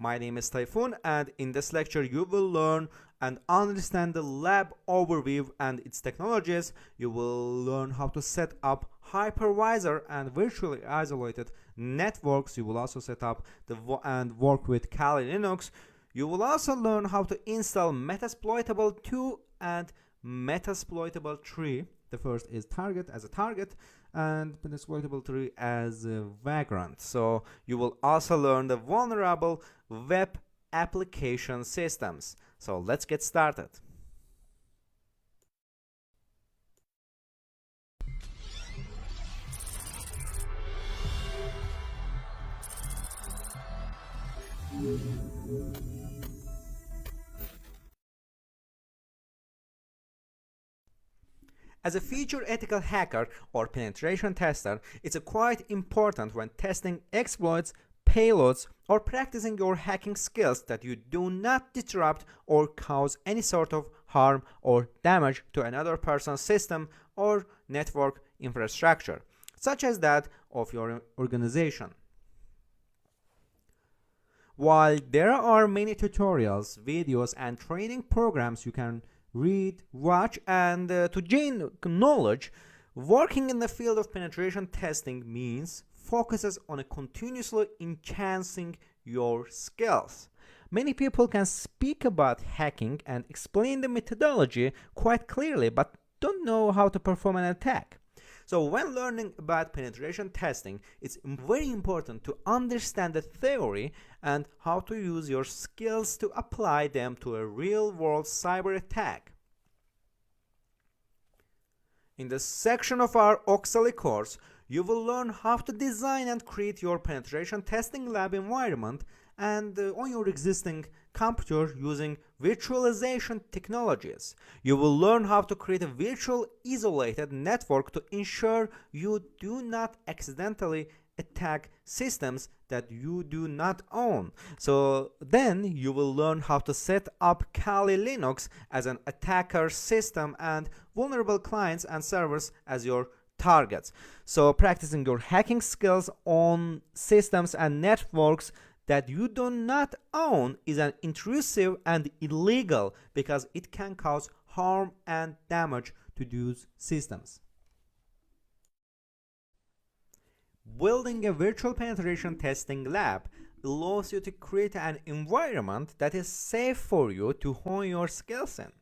My name is Typhoon, and in this lecture you will learn and understand the lab overview and its technologies. You will learn how to set up hypervisor and virtually isolated networks. You will also set up and work with Kali Linux. You will also learn how to install Metasploitable 2 and Metasploitable 3. The first is target as a target and Metasploitable 3 as a vagrant. So you will also learn the vulnerable web application systems. So let's get started. As a feature ethical hacker or penetration tester, it's quite important when testing exploits, payloads, or practicing your hacking skills that you do not disrupt or cause any sort of harm or damage to another person's system or network infrastructure, such as that of your organization. While there are many tutorials, videos, and training programs you can read, watch, and to gain knowledge, working in the field of penetration testing means focuses on continuously enhancing your skills. Many people can speak about hacking and explain the methodology quite clearly, but don't know how to perform an attack. So when learning about penetration testing, it's very important to understand the theory and how to use your skills to apply them to a real-world cyber attack. In this section of our Oxley course, you will learn how to design and create your penetration testing lab environment and on your existing computer using virtualization technologies. You will learn how to create a virtual isolated network to ensure you do not accidentally attack systems that you do not own. So then you will learn how to set up Kali Linux as an attacker system and vulnerable clients and servers as your targets. So practicing your hacking skills on systems and networks that you do not own is an intrusive and illegal because it can cause harm and damage to those systems. Building a virtual penetration testing lab allows you to create an environment that is safe for you to hone your skills in.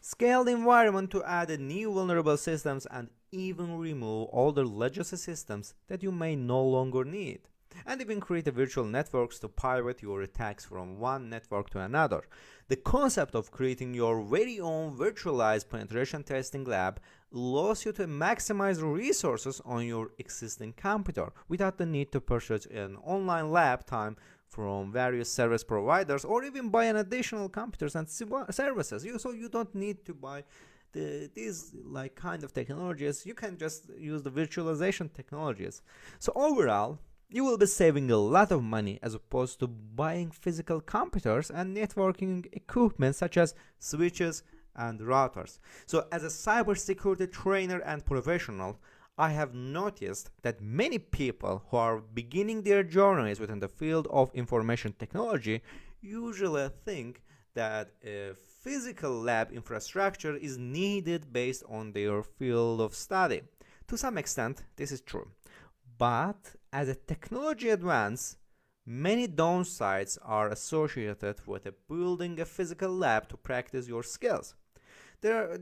Scale the environment to add new vulnerable systems and even remove older legacy systems that you may no longer need. And even create virtual networks to pivot your attacks from one network to another. The concept of creating your very own virtualized penetration testing lab allows you to maximize resources on your existing computer without the need to purchase an online lab time from various service providers or even buy an additional computers and services. So you don't need to buy these kind of technologies. You can just use the virtualization technologies. So overall, you will be saving a lot of money as opposed to buying physical computers and networking equipment such as switches and routers. So as a cybersecurity trainer and professional, I have noticed that many people who are beginning their journeys within the field of information technology usually think that a physical lab infrastructure is needed based on their field of study. To some extent, this is true. But as a technology advance, many downsides are associated with building a physical lab to practice your skills. There are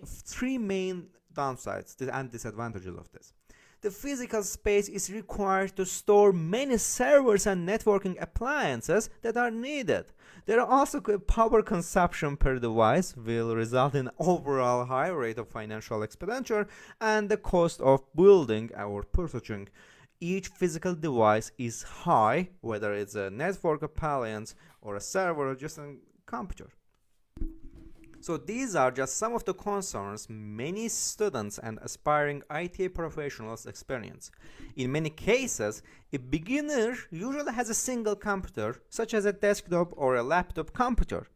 three main downsides and disadvantages of this. The physical space is required to store many servers and networking appliances that are needed. There are also power consumption per device will result in overall high rate of financial expenditure, and the cost of building or purchasing each physical device is high, whether it's a network appliance or a server or just a computer. So these are just some of the concerns many students and aspiring IT professionals experience. In many cases, a beginner usually has a single computer, such as a desktop or a laptop computer.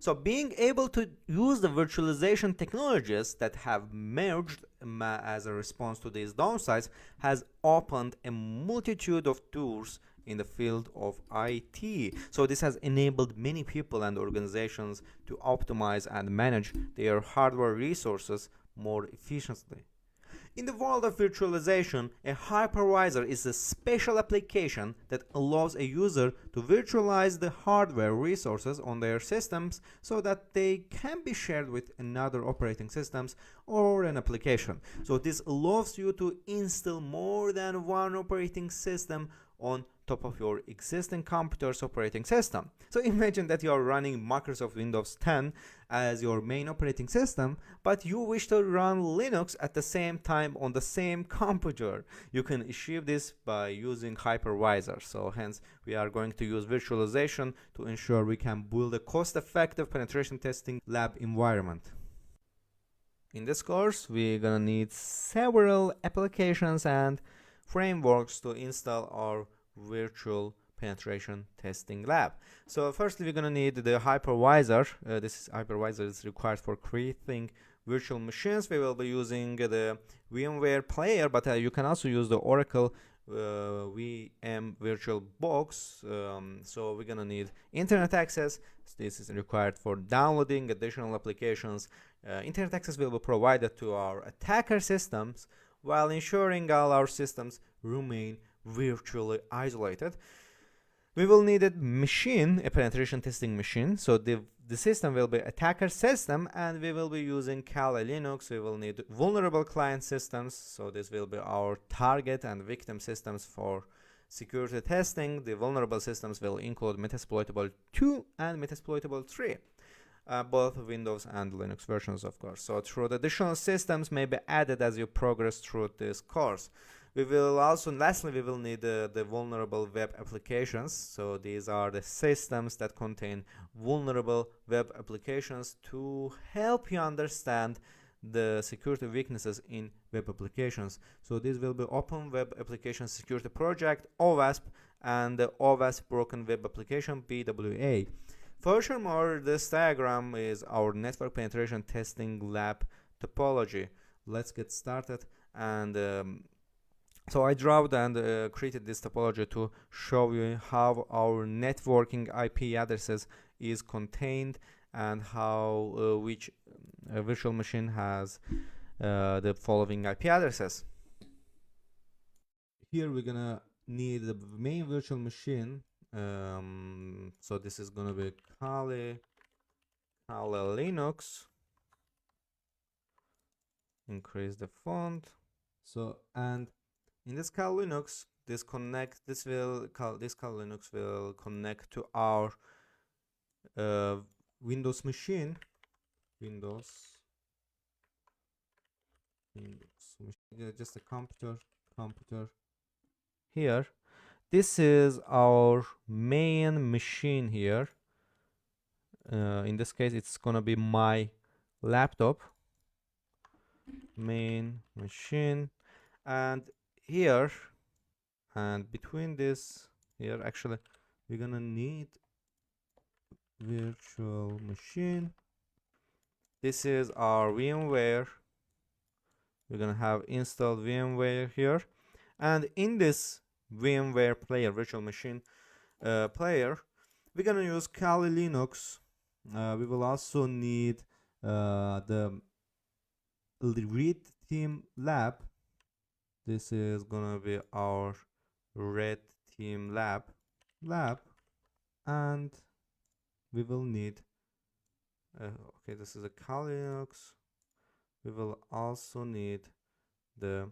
So being able to use the virtualization technologies that have merged as a response to these downsides has opened a multitude of doors in the field of IT. So this has enabled many people and organizations to optimize and manage their hardware resources more efficiently. In the world of virtualization, a hypervisor is a special application that allows a user to virtualize the hardware resources on their systems so that they can be shared with another operating systems or an application. So this allows you to install more than one operating system on top of your existing computer's operating system. So imagine that you are running Microsoft Windows 10 as your main operating system, but you wish to run Linux at the same time on the same computer. You can achieve this by using hypervisor. So hence we are going to use virtualization to ensure we can build a cost-effective penetration testing lab environment. In this course, we're gonna need several applications and frameworks to install our virtual penetration testing lab. So firstly, we're gonna need the hypervisor. This hypervisor is required for creating virtual machines. We will be using the VMware player, but you can also use the Oracle VM VirtualBox. So we're gonna need internet access. This is required for downloading additional applications. Internet access will be provided to our attacker systems while ensuring all our systems remain virtually isolated. We will need a machine, a penetration testing machine. So the system will be attacker system, and we will be using Kali Linux. We will need vulnerable client systems. So this will be our target and victim systems for security testing. The vulnerable systems will include Metasploitable 2 and Metasploitable 3. Both Windows and Linux versions, of course. So through the additional systems may be added as you progress through this course. We will also, lastly, we will need the vulnerable web applications. So these are the systems that contain vulnerable web applications to help you understand the security weaknesses in web applications. So this will be Open Web Application Security Project, OWASP, and the OWASP Broken Web Application, BWA. Furthermore, this diagram is our network penetration testing lab topology. Let's get started. And so I drew and created this topology to show you how our networking IP addresses is contained and how which virtual machine has the following IP addresses. Here we're gonna need the main virtual machine. So this is gonna be Kali Linux. Increase the font. So, and in this Kali Linux, this Kali Linux will connect to our Windows machine. Windows machine, just a computer. Here, this is our main machine here. In this case, it's gonna be my laptop. Main machine, and here and between this here, actually we're gonna need virtual machine. This is our VMware. We're gonna have installed VMware here, and in this VMware player, virtual machine player, we're gonna use Kali Linux. We will also need the Red Team Lab. This is gonna be our Red Team lab, and we will need okay, this is a Kali Linux. We will also need the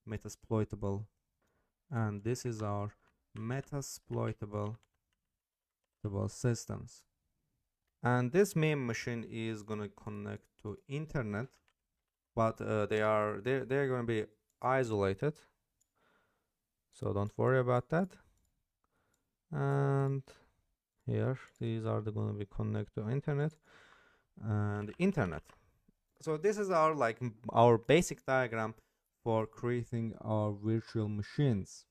Metasploitable, and this is our Metasploitable systems. And this main machine is gonna connect to internet, but they're gonna be isolated, so don't worry about that. And here these are gonna be connect to internet and internet. So this is our basic diagram for creating our virtual machines.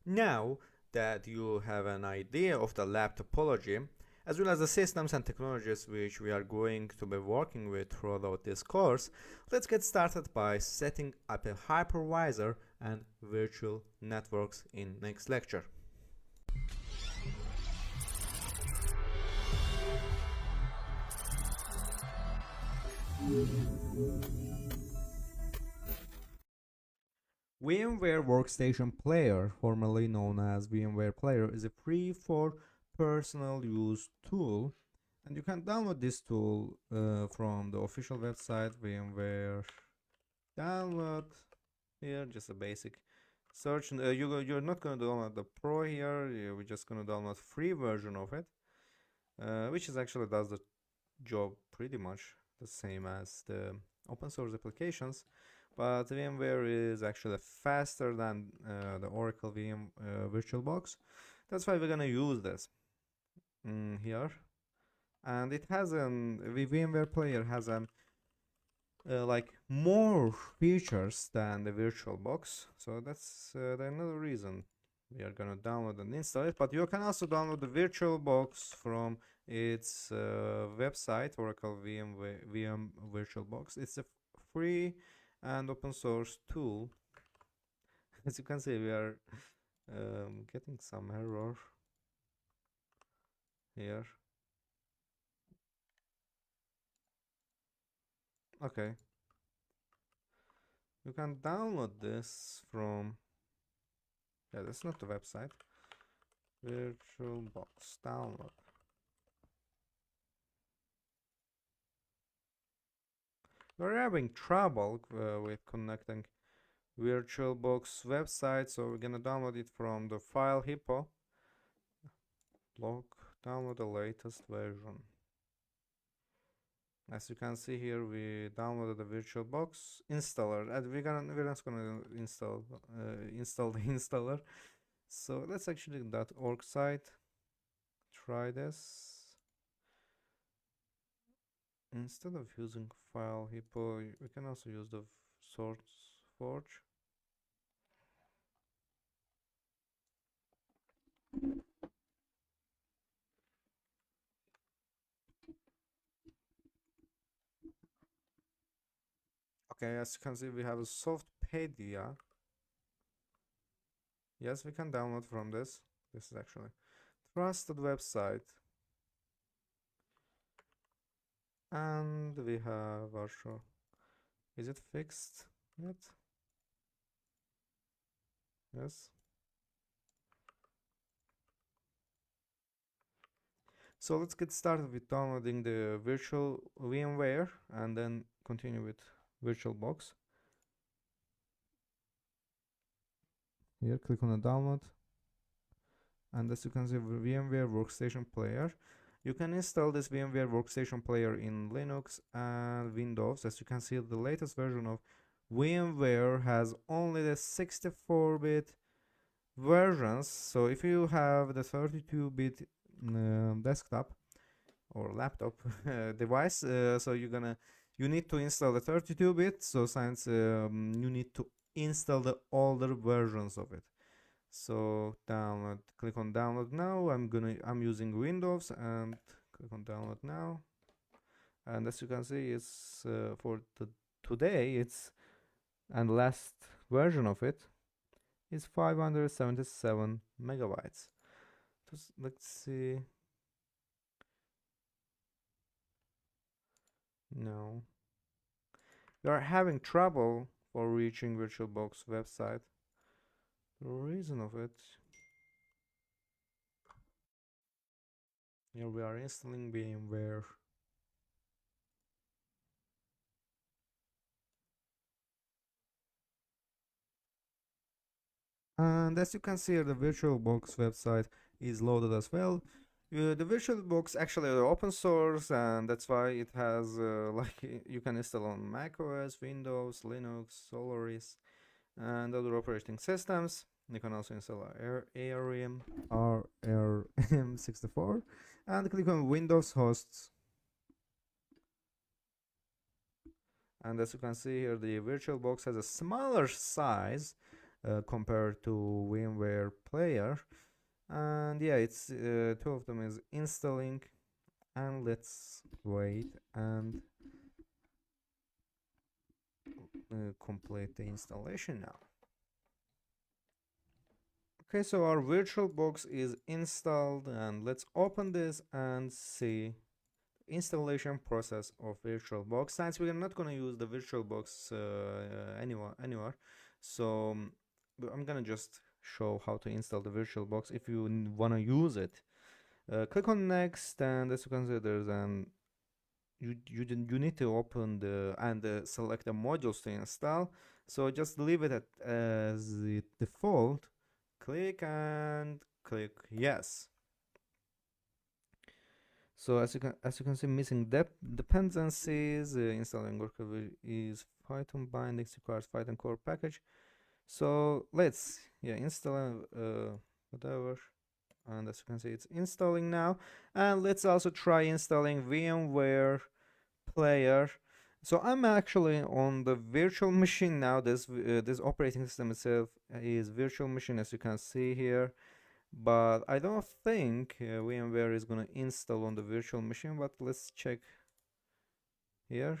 Now that you have an idea of the lab topology, as well as the systems and technologies which we are going to be working with throughout this course, let's get started by setting up a hypervisor and virtual networks in next lecture. VMware Workstation Player, formerly known as VMware Player, is a free for personal use tool, and you can download this tool from the official website VMware. Download here, just a basic search. You're not going to download the Pro here. We're just going to download free version of it, which is actually does the job pretty much the same as the open source applications, but VMware is actually faster than the Oracle VM VirtualBox. That's why we're gonna use this here, and it has the VMware Player has like more features than the VirtualBox, so that's another reason we are gonna download and install it. But you can also download the VirtualBox from its website, Oracle VM VirtualBox. It's a free and open source tool. As you can see, we are getting some error here. Okay, you can download this from, yeah, that's not the website. VirtualBox download. We're having trouble with connecting VirtualBox website, so we're gonna download it from the file hippo. Log, download the latest version. As you can see here, we downloaded the VirtualBox installer, and we're not gonna install the installer. So let's actually .org site try this. Instead of using file hippo, we can also use the SourceForge. Okay, as you can see, we have a Softpedia. Yes, we can download from this. This is actually trusted website. And we have also, is it fixed yet? Yes. So let's get started with downloading the virtual VMware and then continue with VirtualBox. Here, click on the download, and as you can see, VMware Workstation Player. You can install this VMware Workstation Player in Linux and Windows. As you can see, the latest version of VMware has only the 64-bit versions. So if you have the 32-bit desktop or laptop device, so you need to install the 32-bit. So since you need to install the older versions of it. So download, click on download now. I'm using Windows and click on download now. And as you can see, it's for today, and last version of it is 577 megabytes. Let's see. No, we are having trouble for reaching VirtualBox website. The reason of it, here we are installing VMware. And as you can see, the VirtualBox website is loaded as well. The VirtualBox actually are open source, and that's why it has like you can install on Mac OS, Windows, Linux, Solaris, and other operating systems. You can also install ARM64 and click on Windows hosts. And as you can see here, the VirtualBox has a smaller size compared to VMware Player. And yeah, it's two of them is installing. and let's wait and complete the installation now. Okay, so our VirtualBox is installed, and let's open this and see installation process of VirtualBox. Since we are not going to use the VirtualBox anywhere, so I'm gonna just show how to install the VirtualBox. If you want to use it, click on next, and as you can see, there's an you need to open the and select the modules to install. So just leave it as the default. Click and click yes. So as you can see, missing dependencies. Installing worker is Python bindings requires Python core package. So let's install whatever, and as you can see, it's installing now. And let's also try installing VMware player. So I'm actually on the virtual machine now. This operating system itself is virtual machine, as you can see here, but I don't think VMware is gonna install on the virtual machine. But let's check here.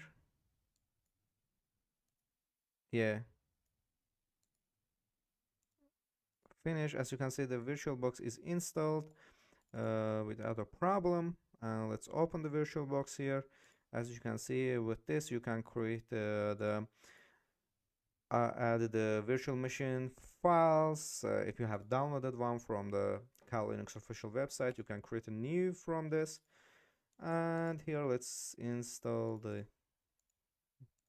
Yeah, finish. As you can see, the VirtualBox is installed without a problem. And let's open the VirtualBox here. As you can see, with this you can create add the virtual machine files. If you have downloaded one from the Kali Linux official website, you can create a new from this. And here let's install the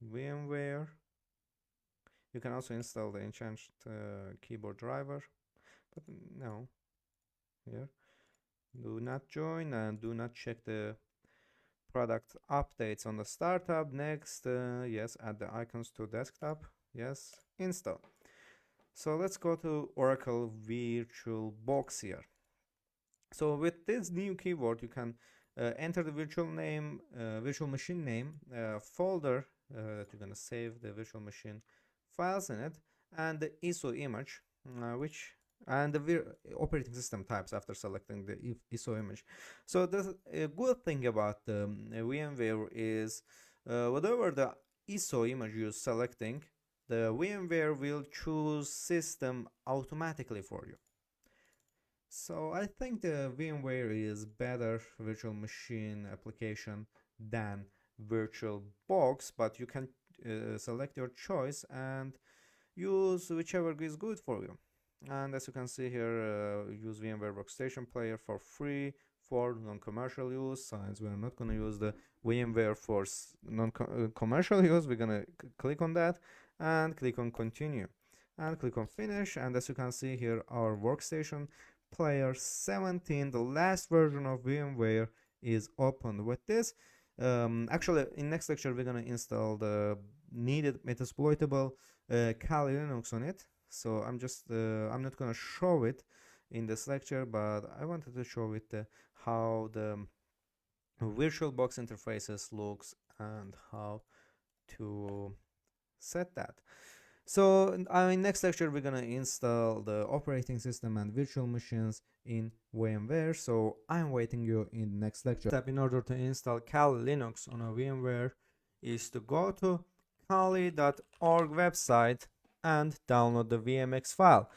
VMware. You can also install the Enchant keyboard driver, but no, here do not join and do not check the product updates on the startup. Next, yes, add the icons to desktop. Yes, install. So let's go to Oracle VirtualBox here. So with this new keyword, you can enter the virtual machine name, folder that you're gonna save the virtual machine files in it, and the ISO image, and the operating system types after selecting the ISO image. So the good thing about VMware is whatever the ISO image you're selecting, the VMware will choose system automatically for you. So I think the VMware is better virtual machine application than VirtualBox, but you can select your choice and use whichever is good for you. And as you can see here, use VMware Workstation Player for free for non-commercial use. Since we're not going to use the VMware for non-commercial use, we're going to click on that and click on continue and click on finish. And as you can see here, our Workstation Player 17, the last version of VMware, is opened. With this, actually in next lecture we're going to install the needed metasploitable Kali Linux on it. So I'm not going to show it in this lecture, but I wanted to show it how the VirtualBox interfaces looks and how to set that. So in next lecture we're gonna install the operating system and virtual machines in VMware. So I'm waiting you in the next lecture. Step in order to install Kali Linux on a VMware is to go to kali.org website and download the VMX file.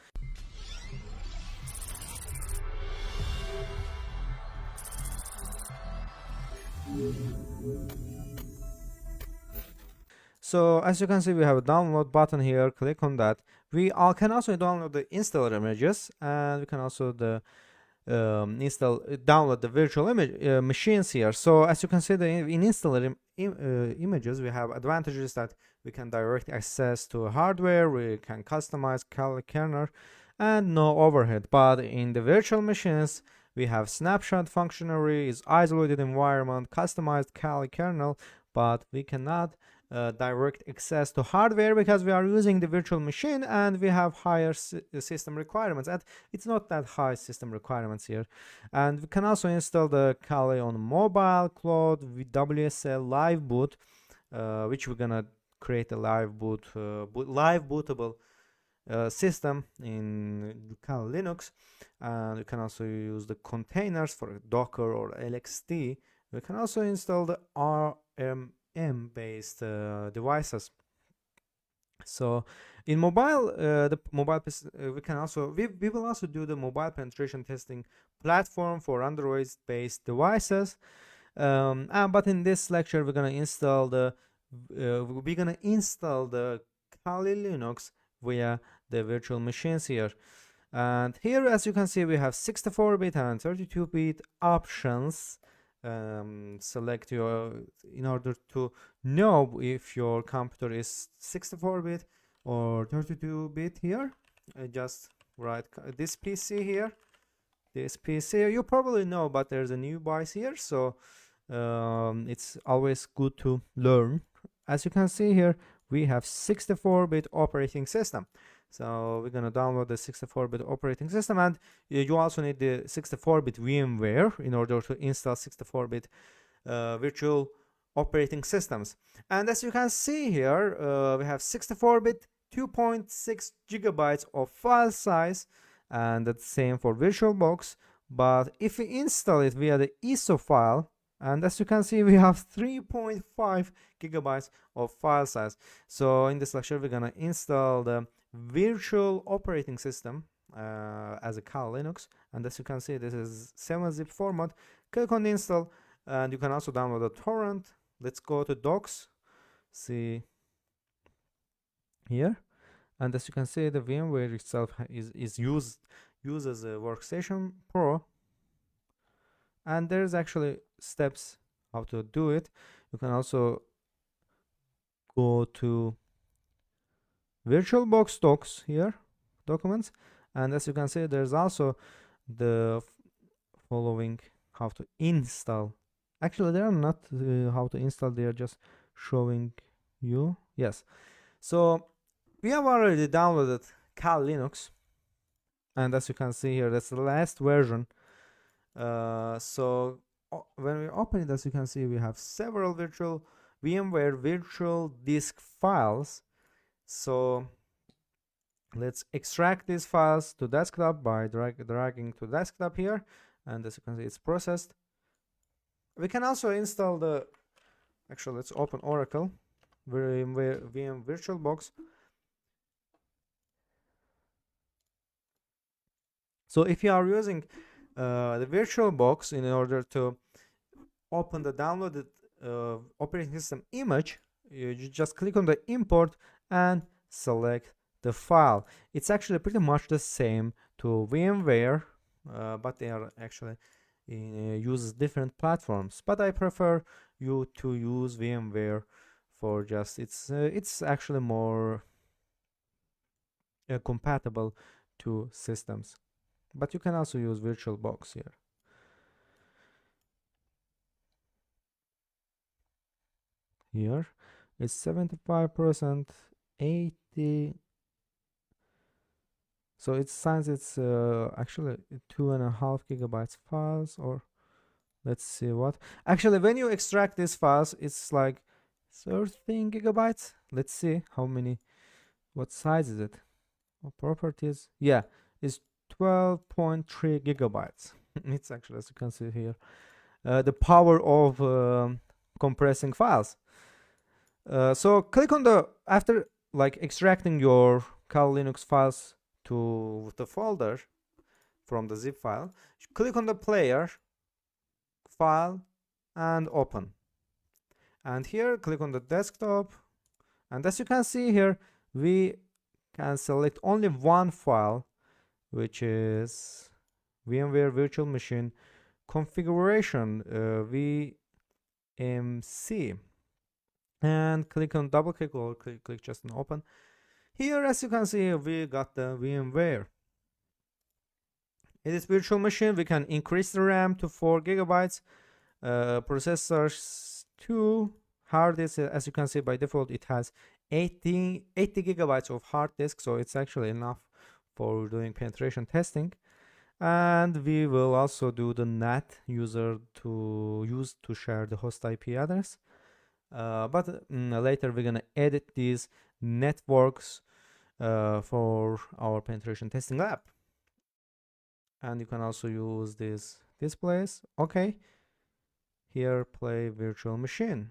So as you can see, we have a download button here. Click on that. We can also download the installer images, and we can also download the virtual image machines here. So as you can see, in installer images, we have advantages that we can direct access to hardware, we can customize Kali kernel, and no overhead. But in the virtual machines, we have snapshot functionality, is isolated environment, customized Kali kernel, but we cannot direct access to hardware because we are using the virtual machine and we have higher system requirements, and it's not that high system requirements here. And we can also install the Kali on mobile, cloud, with WSL live boot, which we're gonna create a live bootable system in Kali Linux. And you can also use the containers for Docker or LXD We can also install the RMM based devices. So in mobile, we can also we will also do the mobile penetration testing platform for Android based devices. But in this lecture, we're gonna install the Kali Linux via the virtual machines here. And here, as you can see, we have 64-bit and 32-bit options. Select your in order to know if your computer is 64-bit or 32-bit here. Just write this PC here. This PC you probably know, but there's a new BIOS here, so it's always good to learn. As you can see here, we have 64-bit operating system. So we're gonna download the 64-bit operating system, and you also need the 64-bit VMware in order to install 64-bit virtual operating systems. And as you can see here, we have 64-bit 2.6 gigabytes of file size, and that's the same for VirtualBox. But if we install it via the ISO file, and as you can see, we have 3.5 gigabytes of file size. So in this lecture, we're gonna install the virtual operating system as a Kali Linux, and as you can see, this is 7-zip format. Click on the install, and you can also download a torrent. Let's go to docs, see here, and as you can see, the VMware itself is used as a Workstation Pro, and there's actually steps how to do it. You can also go to VirtualBox docs here, documents, and as you can see, there's also the following how to install. Actually, they are not how to install, they are just showing you. Yes, so we have already downloaded Kali Linux, and as you can see here, that's the last version. So when we open it, as you can see, we have several virtual VMware virtual disk files. So let's extract these files to desktop by dragging to desktop here, and as you can see, it's processed. We can also install the, actually let's open Oracle VMware VM VirtualBox. So if you are using the VirtualBox in order to open the downloaded operating system image, you just click on the import and select the file. It's actually pretty much the same to VMware, but they are actually uses different platforms. But I prefer you to use VMware for just it's actually more compatible to systems. But you can also use VirtualBox here. Here it's 75%, 80. So it signs it's actually 2.5 gigabytes files, or let's see what. Actually, when you extract these files, it's like 13 gigabytes. Let's see how many, what size is it? Properties, yeah, it's 12.3 gigabytes. It's actually, as you can see here, the power of compressing files. So click on the, after like extracting your Kali Linux files to the folder from the zip file, click on the player, file, and open. And here click on the desktop, and as you can see here, we can select only one file, which is VMware Virtual Machine configuration VMC, and click on double click or click just on open. Here, as you can see, we got the VMware. In this virtual machine, we can increase the RAM to 4 gigabytes, processors 2, hard disk, as you can see, by default it has 80 gigabytes of hard disk, so it's actually enough for doing penetration testing. And we will also do the NAT user to use to share the host IP address. But later we're gonna edit these networks for our penetration testing lab. And you can also use these displays. Okay, here play virtual machine.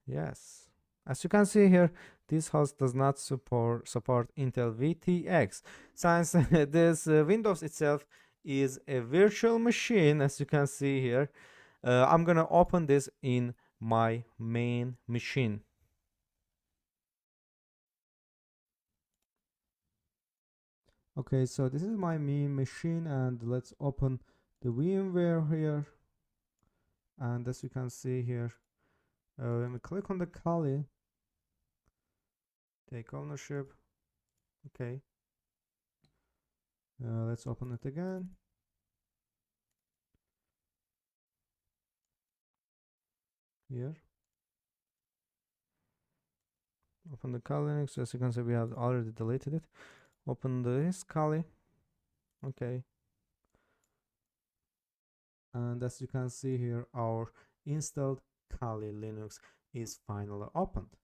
Yes, as you can see here, this host does not support Intel VTX. Since this Windows itself is a virtual machine, as you can see here, I'm gonna open this in my main machine. Okay, so this is my main machine, and let's open the VMware here. And as you can see here, when we click on the Kali, take ownership. Okay, let's open it again. Here, open the Kali Linux. As you can see, we have already deleted it. Open this Kali. Okay, and as you can see here, our installed Kali Linux is finally opened.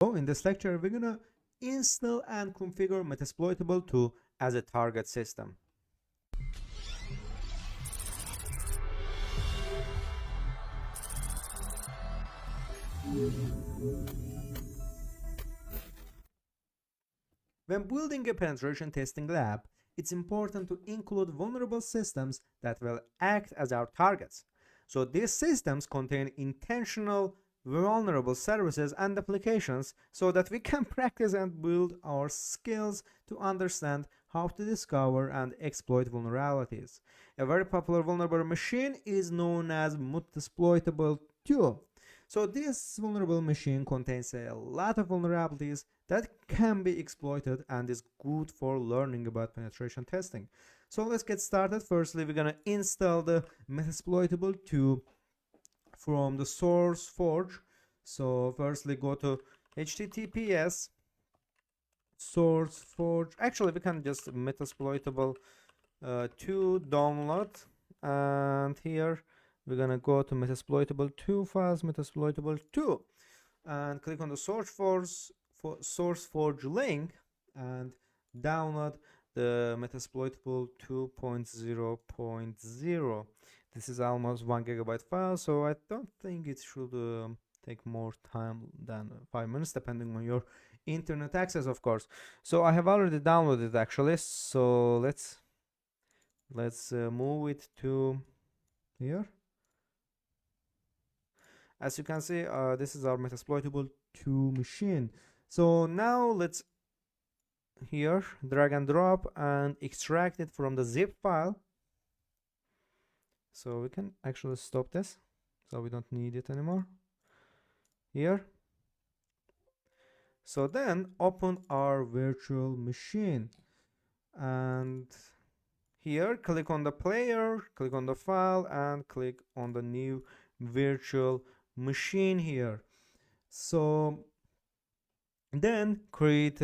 So in this lecture, we're gonna install and configure Metasploitable 2 as a target system. When building a penetration testing lab, it's important to include vulnerable systems that will act as our targets. So these systems contain intentional vulnerable services and applications so that we can practice and build our skills to understand how to discover and exploit vulnerabilities. A very popular vulnerable machine is known as Metasploitable 2. So this vulnerable machine contains a lot of vulnerabilities that can be exploited and is good for learning about penetration testing. So let's get started. Firstly, we're gonna install the Metasploitable 2 from the SourceForge. So firstly, go to https SourceForge. Actually, we can just Metasploitable 2 download, and here we're gonna go to Metasploitable 2 files, Metasploitable 2, and click on the SourceForge link and download the Metasploitable 2.0.0. This is almost 1 GB file, so I don't think it should take more time than 5 minutes, depending on your internet access, of course. So I have already downloaded it actually, so let's move it to here. As you can see, this is our Metasploitable 2 machine. So now let's here drag and drop and extract it from the zip file. So we can actually stop this, so we don't need it anymore here. So then open our virtual machine, and here click on the player, click on the file, and click on the new virtual machine here. So then create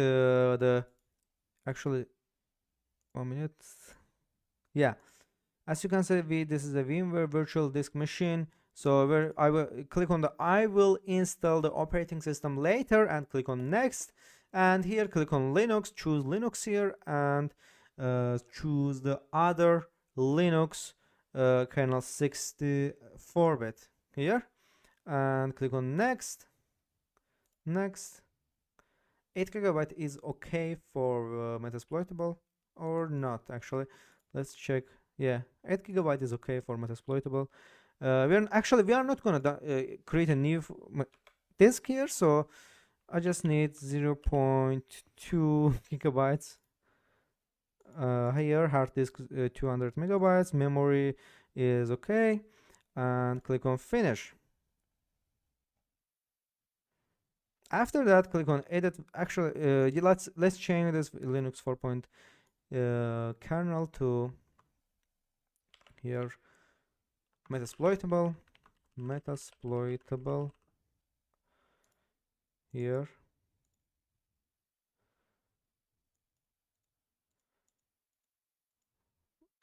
actually 1 minute. Yeah, as you can see, this is a VMware virtual disk machine. So where I will click on the I will install the operating system later and click on next, and here click on Linux, choose Linux here, and choose the other Linux kernel 64-bit here, and click on next. 8 GB is okay for Metasploitable or not. Actually, let's check. Yeah, 8 GB is okay for Metasploitable. We are not gonna create a new disk here, so I just need 0.2 gigabytes. Here hard disk 200 megabytes, memory is okay, and click on finish. After that, click on edit. Actually, let's change this Linux 4. Kernel to here Metasploitable here,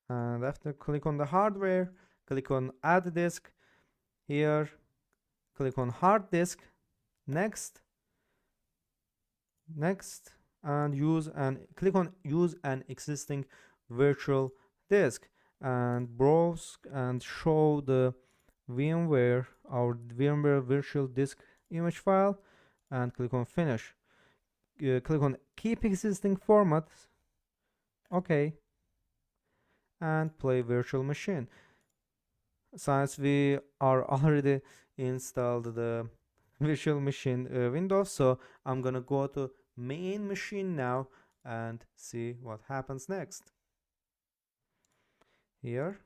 and after click on the hardware, click on add disk here, click on hard disk, next, and click on use an existing virtual disk, and browse and show the VMware, our VMware virtual disk image file, and click on finish. Click on keep existing format, okay, and play virtual machine. Since we are already installed the virtual machine Windows, so I'm gonna go to main machine now and see what happens next. Here,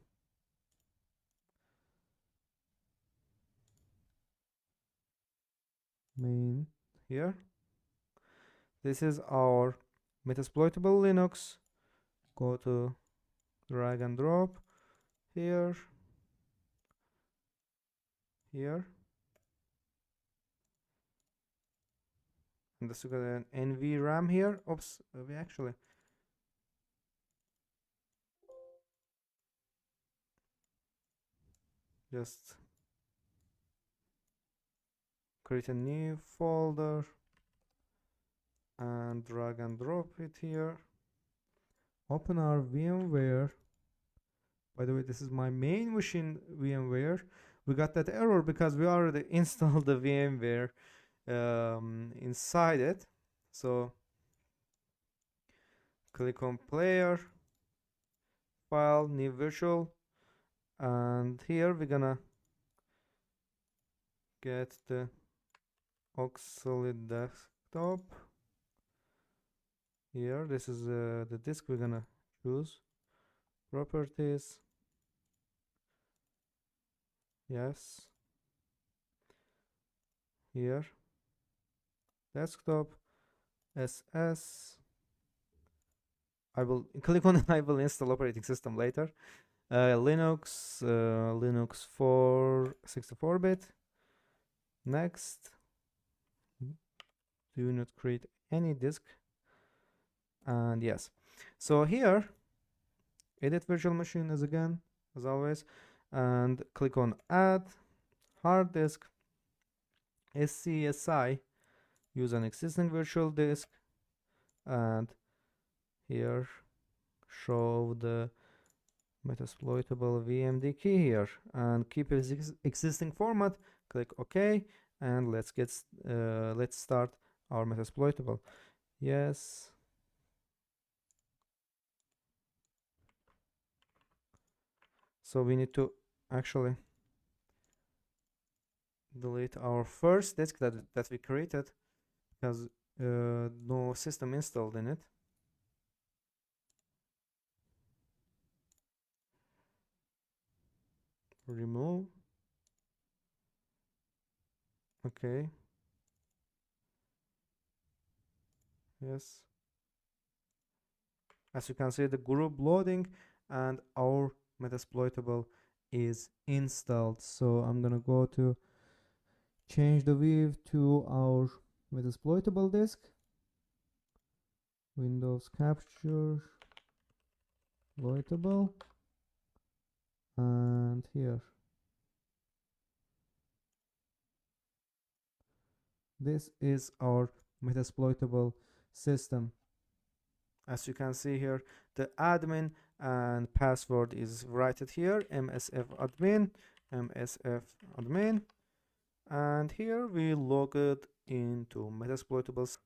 main, here, this is our Metasploitable Linux. Go to drag and drop here, here, and this is got an NVRAM here. Oops, we actually just create a new folder and drag and drop it here. Open our VMware. By the way, this is my main machine VMware. We got that error because we already installed the VMware inside it. So click on player, file, new virtual, and here we're gonna get the auxiliary desktop. Here, this is the disk we're gonna choose. Properties, yes. Here, desktop, SS. I will click on I will install operating system later. Linux, Linux 64-bit. Next, do not create any disk. And yes, so here, edit virtual machine as again, as always, and click on add hard disk, SCSI, use an existing virtual disk, and here show the Metasploitable VMD key here, and keep existing format. Click OK, and let's start our Metasploitable. Yes. So we need to actually delete our first disk that we created because no system installed in it. Remove. Okay. Yes. As you can see, the group loading and our Metasploitable is installed. So I'm gonna go to change the view to our Metasploitable disk. Windows capture exploitable, and here this is our Metasploitable system. As you can see here, the admin and password is right here, msf admin, and here we log it into Metasploitable.